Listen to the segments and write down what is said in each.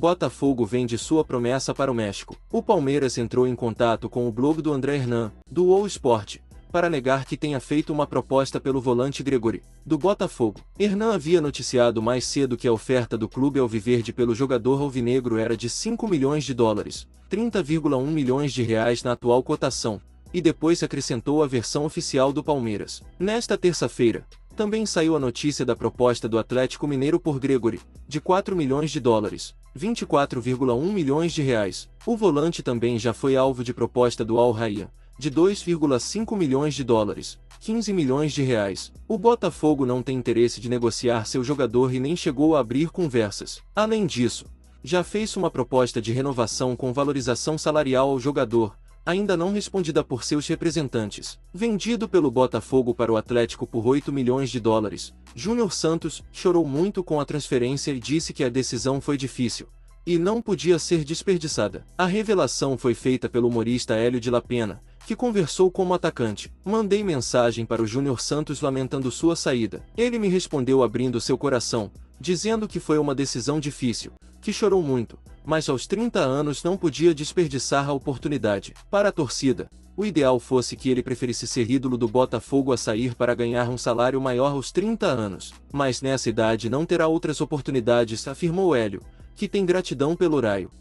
Botafogo vende sua promessa para o México. O Palmeiras entrou em contato com o blog do André Hernan, do UOL Sport, para negar que tenha feito uma proposta pelo volante Gregore, do Botafogo. Hernan havia noticiado mais cedo que a oferta do clube alviverde pelo jogador alvinegro era de 5 milhões de dólares, 30,1 milhões de reais na atual cotação, e depois acrescentou a versão oficial do Palmeiras. Nesta terça-feira, também saiu a notícia da proposta do Atlético Mineiro por Gregore, de 4 milhões de dólares, 24,1 milhões de reais. O volante também já foi alvo de proposta do Al Rayyan, de 2,5 milhões de dólares, 15 milhões de reais. O Botafogo não tem interesse de negociar seu jogador e nem chegou a abrir conversas. Além disso, já fez uma proposta de renovação com valorização salarial ao jogador, ainda não respondida por seus representantes. Vendido pelo Botafogo para o Atlético por 8 milhões de dólares, Júnior Santos chorou muito com a transferência e disse que a decisão foi difícil e não podia ser desperdiçada. A revelação foi feita pelo humorista Hélio de La Pena, que conversou com o atacante. Mandei mensagem para o Júnior Santos lamentando sua saída. Ele me respondeu abrindo seu coração, dizendo que foi uma decisão difícil, que chorou muito, mas aos 30 anos não podia desperdiçar a oportunidade. Para a torcida, o ideal fosse que ele preferisse ser ídolo do Botafogo a sair para ganhar um salário maior aos 30 anos. Mas nessa idade não terá outras oportunidades, afirmou Hélio, que tem gratidão pelo Raio.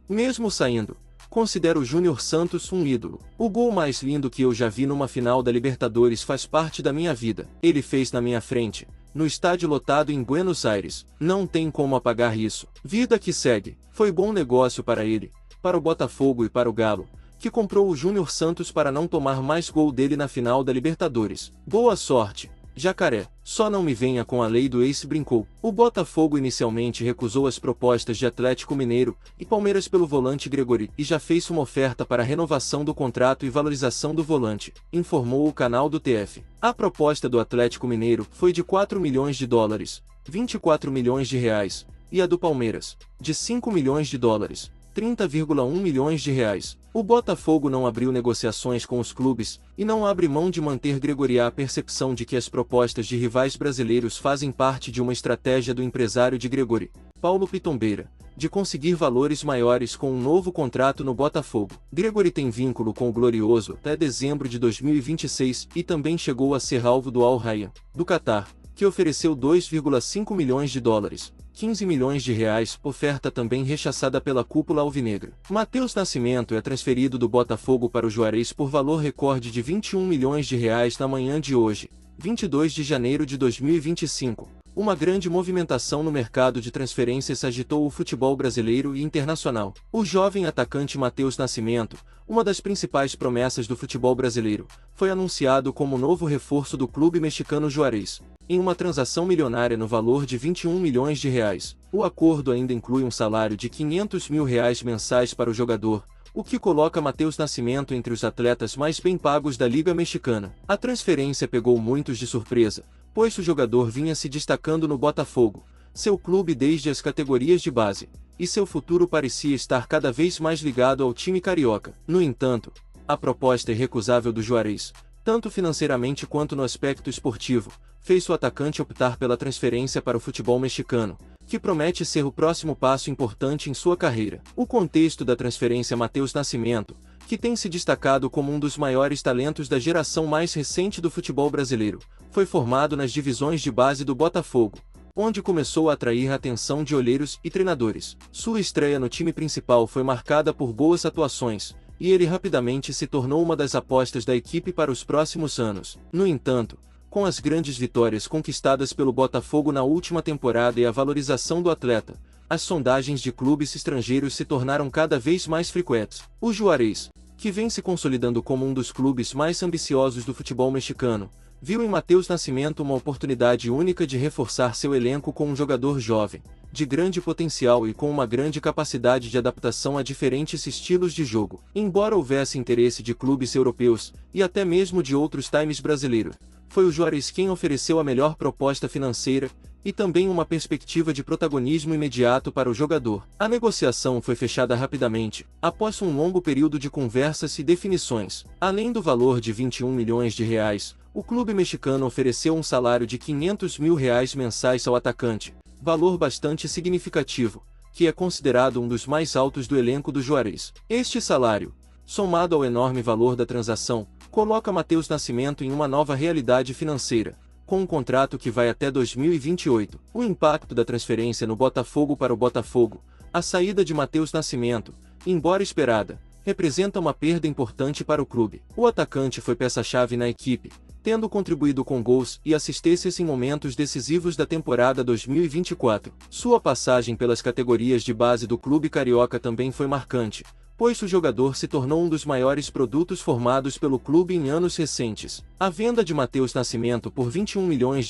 Mesmo saindo, considero o Júnior Santos um ídolo. O gol mais lindo que eu já vi numa final da Libertadores faz parte da minha vida. Ele fez na minha frente, no estádio lotado em Buenos Aires. Não tem como apagar isso. Vida que segue. Foi bom negócio para ele, para o Botafogo e para o Galo, que comprou o Júnior Santos para não tomar mais gol dele na final da Libertadores. Boa sorte, Jacaré. Só não me venha com a lei do ex, brincou. O Botafogo inicialmente recusou as propostas de Atlético Mineiro e Palmeiras pelo volante Gregore e já fez uma oferta para renovação do contrato e valorização do volante, informou o canal do TF. A proposta do Atlético Mineiro foi de 4 milhões de dólares, 24 milhões de reais, e a do Palmeiras, de 5 milhões de dólares, 30,1 milhões de reais. O Botafogo não abriu negociações com os clubes e não abre mão de manter Gregore. A percepção de que as propostas de rivais brasileiros fazem parte de uma estratégia do empresário de Gregore, Paulo Pitombeira, de conseguir valores maiores com um novo contrato no Botafogo. Gregore tem vínculo com o Glorioso até dezembro de 2026 e também chegou a ser alvo do Al Rayyan, do Catar, que ofereceu 2,5 milhões de dólares, 15 milhões de reais, oferta também rechaçada pela cúpula alvinegra. Matheus Nascimento é transferido do Botafogo para o Juarez por valor recorde de 21 milhões de reais na manhã de hoje, 22 de janeiro de 2025. Uma grande movimentação no mercado de transferências agitou o futebol brasileiro e internacional. O jovem atacante Matheus Nascimento, uma das principais promessas do futebol brasileiro, foi anunciado como novo reforço do clube mexicano Juarez, em uma transação milionária no valor de 21 milhões de reais. O acordo ainda inclui um salário de 500 mil reais mensais para o jogador, o que coloca Matheus Nascimento entre os atletas mais bem pagos da Liga Mexicana. A transferência pegou muitos de surpresa, pois o jogador vinha se destacando no Botafogo, seu clube desde as categorias de base, e seu futuro parecia estar cada vez mais ligado ao time carioca. No entanto, a proposta irrecusável do Juarez, tanto financeiramente quanto no aspecto esportivo, fez o atacante optar pela transferência para o futebol mexicano, que promete ser o próximo passo importante em sua carreira. O contexto da transferência: Matheus Nascimento, que tem se destacado como um dos maiores talentos da geração mais recente do futebol brasileiro, foi formado nas divisões de base do Botafogo, onde começou a atrair a atenção de olheiros e treinadores. Sua estreia no time principal foi marcada por boas atuações, e ele rapidamente se tornou uma das apostas da equipe para os próximos anos. No entanto, com as grandes vitórias conquistadas pelo Botafogo na última temporada e a valorização do atleta, as sondagens de clubes estrangeiros se tornaram cada vez mais frequentes. O Juarez, que vem se consolidando como um dos clubes mais ambiciosos do futebol mexicano, viu em Matheus Nascimento uma oportunidade única de reforçar seu elenco com um jogador jovem, de grande potencial e com uma grande capacidade de adaptação a diferentes estilos de jogo. Embora houvesse interesse de clubes europeus, e até mesmo de outros times brasileiros, foi o Juarez quem ofereceu a melhor proposta financeira, e também uma perspectiva de protagonismo imediato para o jogador. A negociação foi fechada rapidamente, após um longo período de conversas e definições. Além do valor de 21 milhões de reais, o clube mexicano ofereceu um salário de 500 mil reais mensais ao atacante, valor bastante significativo, que é considerado um dos mais altos do elenco do Juarez. Este salário, somado ao enorme valor da transação, coloca Matheus Nascimento em uma nova realidade financeira, com um contrato que vai até 2028. O impacto da transferência no Botafogo para o Botafogo, a saída de Matheus Nascimento, embora esperada, representa uma perda importante para o clube. O atacante foi peça-chave na equipe, tendo contribuído com gols e assistências em momentos decisivos da temporada 2024. Sua passagem pelas categorias de base do clube carioca também foi marcante, pois o jogador se tornou um dos maiores produtos formados pelo clube em anos recentes. A venda de Matheus Nascimento por R$21 milhões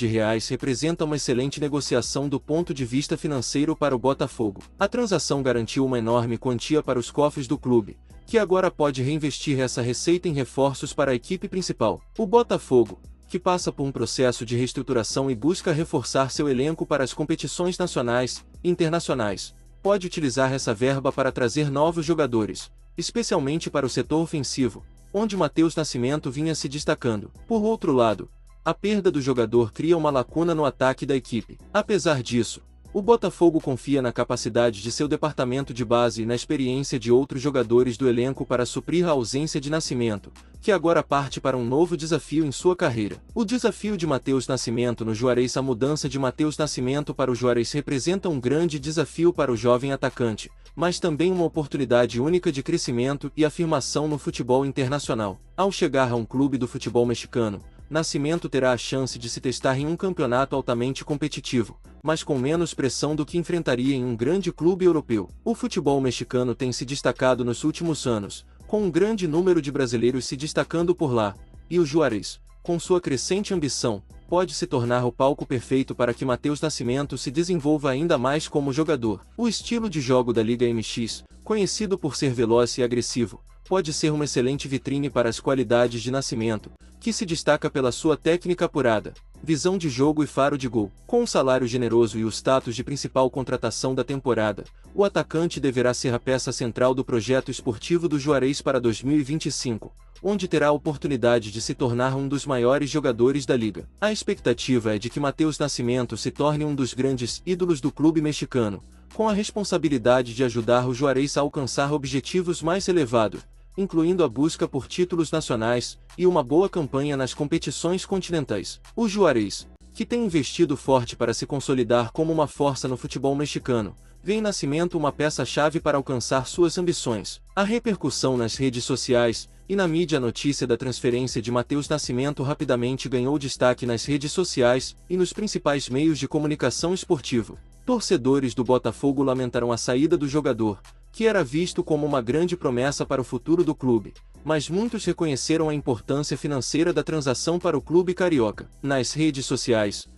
representa uma excelente negociação do ponto de vista financeiro para o Botafogo. A transação garantiu uma enorme quantia para os cofres do clube, que agora pode reinvestir essa receita em reforços para a equipe principal. O Botafogo, que passa por um processo de reestruturação e busca reforçar seu elenco para as competições nacionais e internacionais, pode utilizar essa verba para trazer novos jogadores, especialmente para o setor ofensivo, onde Matheus Nascimento vinha se destacando. Por outro lado, a perda do jogador cria uma lacuna no ataque da equipe. Apesar disso, o Botafogo confia na capacidade de seu departamento de base e na experiência de outros jogadores do elenco para suprir a ausência de Nascimento, que agora parte para um novo desafio em sua carreira. O desafio de Matheus Nascimento no Juarez. A mudança de Matheus Nascimento para o Juarez representa um grande desafio para o jovem atacante, mas também uma oportunidade única de crescimento e afirmação no futebol internacional. Ao chegar a um clube do futebol mexicano, Nascimento terá a chance de se testar em um campeonato altamente competitivo, mas com menos pressão do que enfrentaria em um grande clube europeu. O futebol mexicano tem se destacado nos últimos anos, com um grande número de brasileiros se destacando por lá, e o Juarez, com sua crescente ambição, pode se tornar o palco perfeito para que Matheus Nascimento se desenvolva ainda mais como jogador. O estilo de jogo da Liga MX, conhecido por ser veloz e agressivo, pode ser uma excelente vitrine para as qualidades de Nascimento, que se destaca pela sua técnica apurada, visão de jogo e faro de gol. Com um salário generoso e o status de principal contratação da temporada, o atacante deverá ser a peça central do projeto esportivo do Juarez para 2025, onde terá a oportunidade de se tornar um dos maiores jogadores da liga. A expectativa é de que Matheus Nascimento se torne um dos grandes ídolos do clube mexicano, com a responsabilidade de ajudar o Juarez a alcançar objetivos mais elevados, incluindo a busca por títulos nacionais e uma boa campanha nas competições continentais. O Juarez, que tem investido forte para se consolidar como uma força no futebol mexicano, vê em Nascimento uma peça-chave para alcançar suas ambições. A repercussão nas redes sociais e na mídia. A notícia da transferência de Matheus Nascimento rapidamente ganhou destaque nas redes sociais e nos principais meios de comunicação esportivo. Torcedores do Botafogo lamentaram a saída do jogador, que era visto como uma grande promessa para o futuro do clube, mas muitos reconheceram a importância financeira da transação para o clube carioca. Nas redes sociais,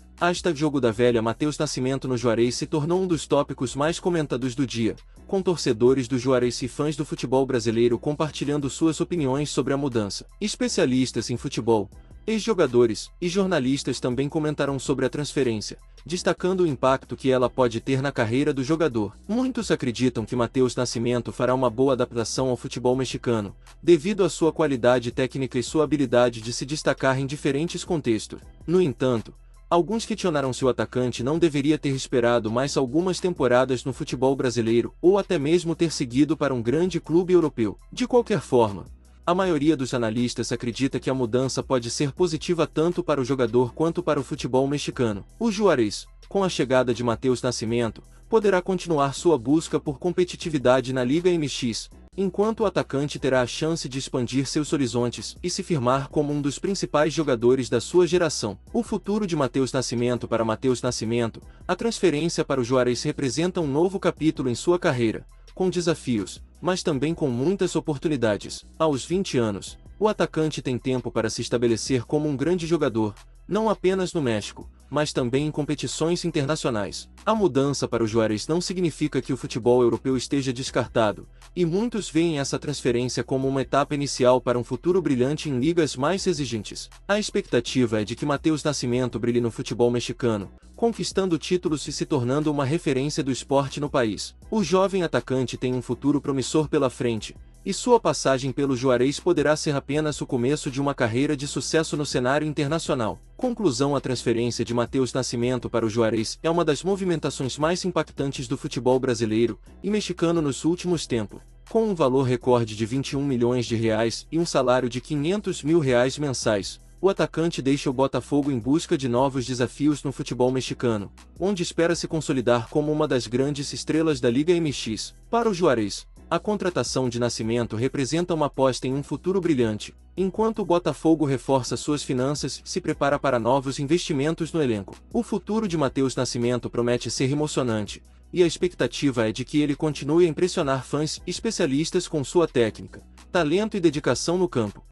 #Jogo da Velha Matheus Nascimento no Juarez se tornou um dos tópicos mais comentados do dia, com torcedores do Juarez e fãs do futebol brasileiro compartilhando suas opiniões sobre a mudança. Especialistas em futebol, ex-jogadores e jornalistas também comentaram sobre a transferência, destacando o impacto que ela pode ter na carreira do jogador. Muitos acreditam que Matheus Nascimento fará uma boa adaptação ao futebol mexicano, devido à sua qualidade técnica e sua habilidade de se destacar em diferentes contextos. No entanto, alguns questionaram se o atacante não deveria ter esperado mais algumas temporadas no futebol brasileiro ou até mesmo ter seguido para um grande clube europeu. De qualquer forma, a maioria dos analistas acredita que a mudança pode ser positiva tanto para o jogador quanto para o futebol mexicano. O Juarez, com a chegada de Matheus Nascimento, poderá continuar sua busca por competitividade na Liga MX, enquanto o atacante terá a chance de expandir seus horizontes e se firmar como um dos principais jogadores da sua geração. O futuro de Matheus Nascimento. Para Matheus Nascimento, a transferência para o Juarez representa um novo capítulo em sua carreira, com desafios, mas também com muitas oportunidades. Aos 20 anos, o atacante tem tempo para se estabelecer como um grande jogador, não apenas no México, mas também em competições internacionais. A mudança para o Juarez não significa que o futebol europeu esteja descartado, e muitos veem essa transferência como uma etapa inicial para um futuro brilhante em ligas mais exigentes. A expectativa é de que Matheus Nascimento brilhe no futebol mexicano, conquistando títulos e se tornando uma referência do esporte no país. O jovem atacante tem um futuro promissor pela frente, e sua passagem pelo Juarez poderá ser apenas o começo de uma carreira de sucesso no cenário internacional. Conclusão: a transferência de Matheus Nascimento para o Juarez é uma das movimentações mais impactantes do futebol brasileiro e mexicano nos últimos tempos. Com um valor recorde de 21 milhões de reais e um salário de 500 mil reais mensais, o atacante deixa o Botafogo em busca de novos desafios no futebol mexicano, onde espera se consolidar como uma das grandes estrelas da Liga MX. Para o Juarez, a contratação de Nascimento representa uma aposta em um futuro brilhante, enquanto o Botafogo reforça suas finanças e se prepara para novos investimentos no elenco. O futuro de Matheus Nascimento promete ser emocionante, e a expectativa é de que ele continue a impressionar fãs e especialistas com sua técnica, talento e dedicação no campo.